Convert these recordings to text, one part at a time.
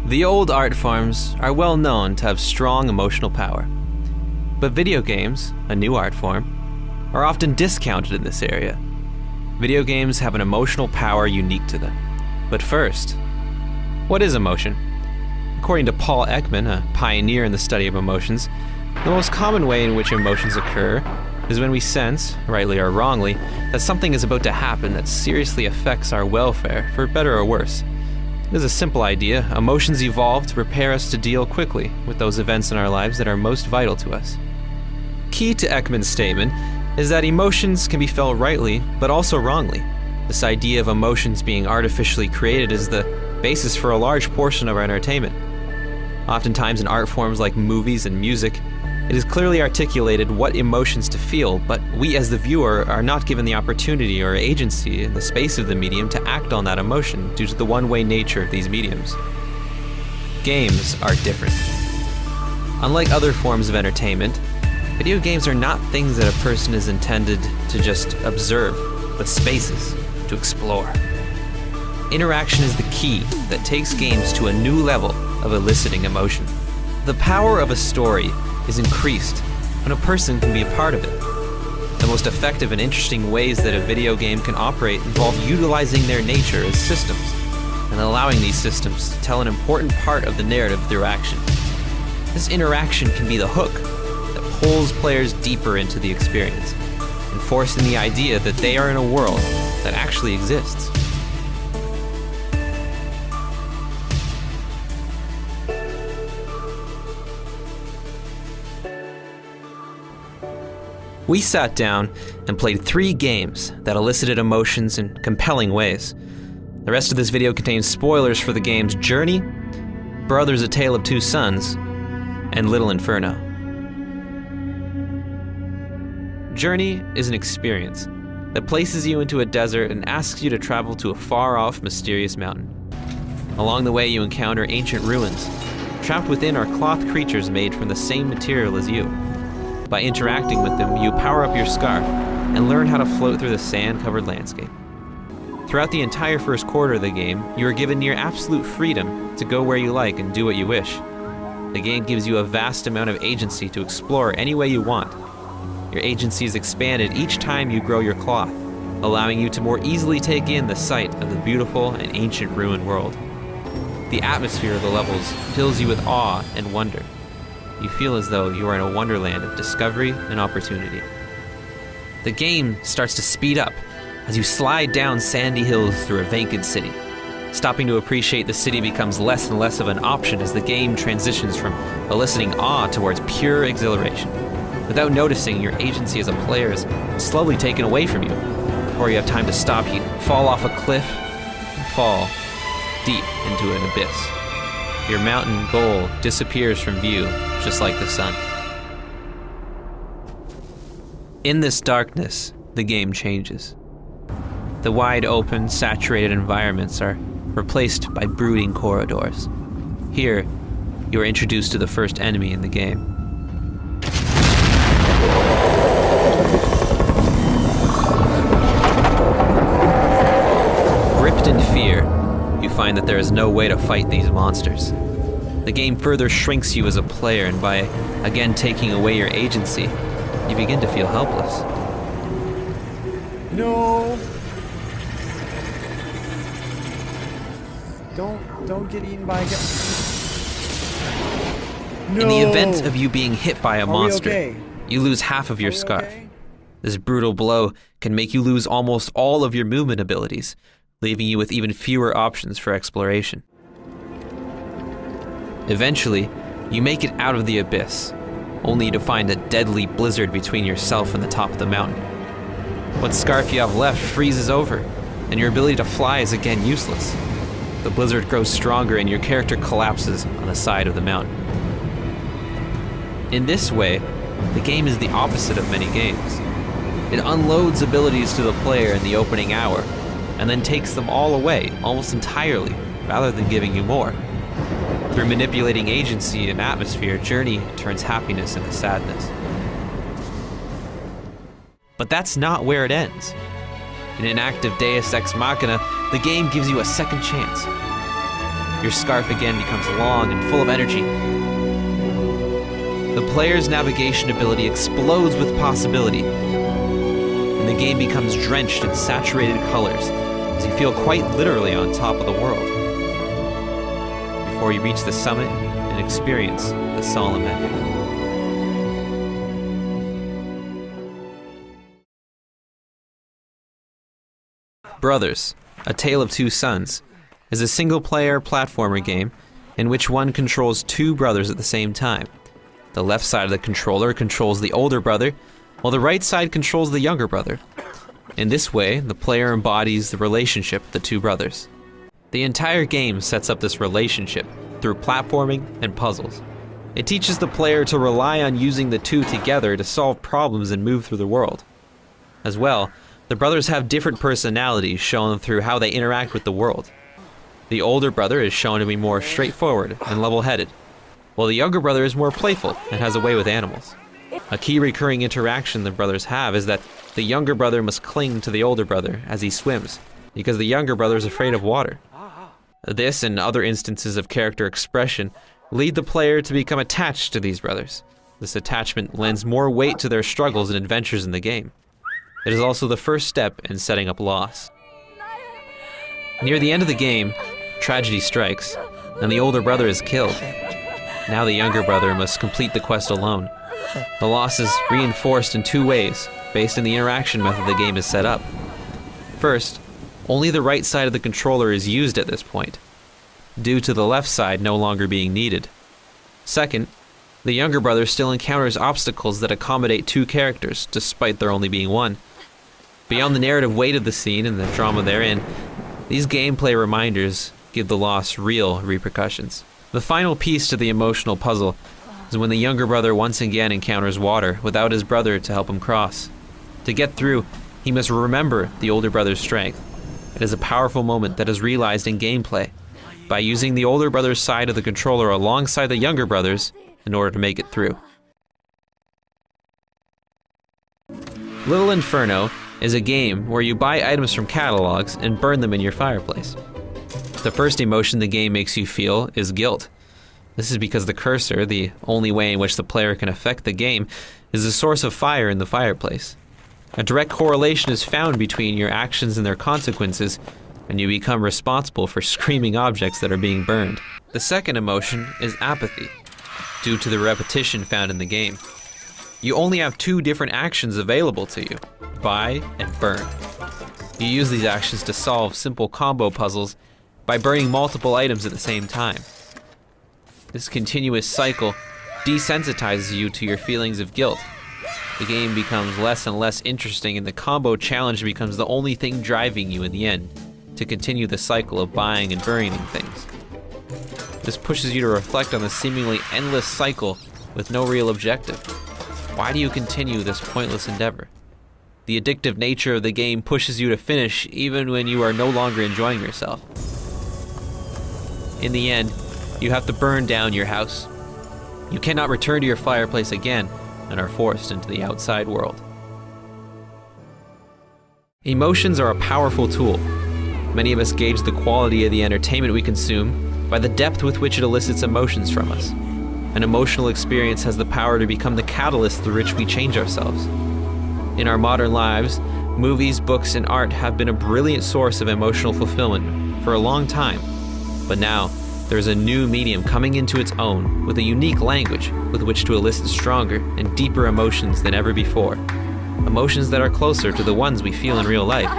The old art forms are well known to have strong emotional power. But video games, a new art form, are often discounted in this area. Video games have an emotional power unique to them. But first, what is emotion? According to Paul Ekman, a pioneer in the study of emotions, the most common way in which emotions occur is when we sense, rightly or wrongly, that something is about to happen that seriously affects our welfare, for better or worse. It is a simple idea. Emotions evolve to prepare us to deal quickly with those events in our lives that are most vital to us. Key to Ekman's statement is that emotions can be felt rightly, but also wrongly. This idea of emotions being artificially created is the basis for a large portion of our entertainment. Oftentimes in art forms like movies and music, it is clearly articulated what emotions to feel, but we as the viewer are not given the opportunity or agency in the space of the medium to act on that emotion due to the one-way nature of these mediums. Games are different. Unlike other forms of entertainment, video games are not things that a person is intended to just observe, but spaces to explore. Interaction is the key that takes games to a new level of eliciting emotion. The power of a story is increased when a person can be a part of it. The most effective and interesting ways that a video game can operate involve utilizing their nature as systems and allowing these systems to tell an important part of the narrative through action. This interaction can be the hook that pulls players deeper into the experience, enforcing the idea that they are in a world that actually exists. We sat down and played 3 games that elicited emotions in compelling ways. The rest of this video contains spoilers for the games Journey, Brothers: A Tale of Two Sons, and Little Inferno. Journey is an experience that places you into a desert and asks you to travel to a far-off, mysterious mountain. Along the way, you encounter ancient ruins. Trapped within are cloth creatures made from the same material as you. By interacting with them, you power up your scarf and learn how to float through the sand-covered landscape. Throughout the entire first quarter of the game, you are given near absolute freedom to go where you like and do what you wish. The game gives you a vast amount of agency to explore any way you want. Your agency is expanded each time you grow your cloth, allowing you to more easily take in the sight of the beautiful and ancient ruined world. The atmosphere of the levels fills you with awe and wonder. You feel as though you are in a wonderland of discovery and opportunity. The game starts to speed up as you slide down sandy hills through a vacant city. Stopping to appreciate the city becomes less and less of an option as the game transitions from eliciting awe towards pure exhilaration. Without noticing, your agency as a player is slowly taken away from you. Before you have time to stop, you fall off a cliff and fall deep into an abyss. Your mountain goal disappears from view, just like the sun. In this darkness, the game changes. The wide open, saturated environments are replaced by brooding corridors. Here, you are introduced to the first enemy in the game. Gripped in fear, you find that there is no way to fight these monsters. The game further shrinks you as a player, and by again taking away your agency, you begin to feel helpless. No! Don't get eaten by a guy. No! In the event of you being hit by a monster, okay? you lose half of your scarf. Okay? This brutal blow can make you lose almost all of your movement abilities, leaving you with even fewer options for exploration. Eventually, you make it out of the abyss, only to find a deadly blizzard between yourself and the top of the mountain. What scarf you have left freezes over, and your ability to fly is again useless. The blizzard grows stronger and your character collapses on the side of the mountain. In this way, the game is the opposite of many games. It unloads abilities to the player in the opening hour, and then takes them all away, almost entirely, rather than giving you more. Through manipulating agency and atmosphere, Journey turns happiness into sadness. But that's not where it ends. In an act of Deus Ex Machina, the game gives you a second chance. your scarf again becomes long and full of energy. The player's navigation ability explodes with possibility, and the game becomes drenched in saturated colors as you feel quite literally on top of the world, before you reach the summit and experience the solemn ending. Brothers, A Tale of Two Sons, is a single-player platformer game in which one controls two brothers at the same time. The left side of the controller controls the older brother, while the right side controls the younger brother. In this way, the player embodies the relationship of the two brothers. The entire game sets up this relationship through platforming and puzzles. It teaches the player to rely on using the two together to solve problems and move through the world. As well, the brothers have different personalities shown through how they interact with the world. The older brother is shown to be more straightforward and level-headed, while the younger brother is more playful and has a way with animals. A key recurring interaction the brothers have is that the younger brother must cling to the older brother as he swims, because the younger brother is afraid of water. This and other instances of character expression lead the player to become attached to these brothers. This attachment lends more weight to their struggles and adventures in the game. It is also the first step in setting up loss. Near the end of the game, tragedy strikes, and the older brother is killed. Now the younger brother must complete the quest alone. The loss is reinforced in two ways, based on the interaction method the game is set up. First, only the right side of the controller is used at this point, due to the left side no longer being needed. Second, the younger brother still encounters obstacles that accommodate two characters, despite there only being one. Beyond the narrative weight of the scene and the drama therein, these gameplay reminders give the loss real repercussions. The final piece to the emotional puzzle is when the younger brother once again encounters water without his brother to help him cross. To get through, he must remember the older brother's strength. It is a powerful moment that is realized in gameplay by using the older brother's side of the controller alongside the younger brother's in order to make it through. Little Inferno is a game where you buy items from catalogs and burn them in your fireplace. The first emotion the game makes you feel is guilt. This is because the cursor, the only way in which the player can affect the game, is the source of fire in the fireplace. A direct correlation is found between your actions and their consequences, and you become responsible for screaming objects that are being burned. The second emotion is apathy, due to the repetition found in the game. You only have two different actions available to you: buy and burn. You use these actions to solve simple combo puzzles by burning multiple items at the same time. This continuous cycle desensitizes you to your feelings of guilt. The game becomes less and less interesting, and the combo challenge becomes the only thing driving you in the end, to continue the cycle of buying and burning things. This pushes you to reflect on the seemingly endless cycle with no real objective. Why do you continue this pointless endeavor? The addictive nature of the game pushes you to finish even when you are no longer enjoying yourself. In the end, you have to burn down your house. You cannot return to your fireplace again and are forced into the outside world. Emotions are a powerful tool. Many of us gauge the quality of the entertainment we consume by the depth with which it elicits emotions from us. An emotional experience has the power to become the catalyst through which we change ourselves. In our modern lives, movies, books, and art have been a brilliant source of emotional fulfillment for a long time. But now, there's a new medium coming into its own with a unique language with which to elicit stronger and deeper emotions than ever before. Emotions that are closer to the ones we feel in real life.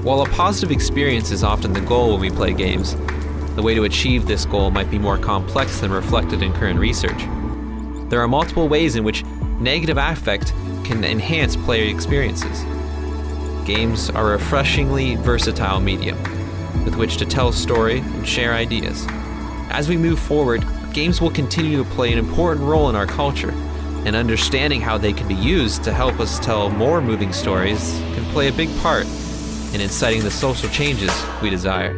While a positive experience is often the goal when we play games, the way to achieve this goal might be more complex than reflected in current research. There are multiple ways in which negative affect can enhance player experiences. Games are a refreshingly versatile medium with which to tell a story and share ideas. As we move forward, games will continue to play an important role in our culture, and understanding how they can be used to help us tell more moving stories can play a big part in inciting the social changes we desire.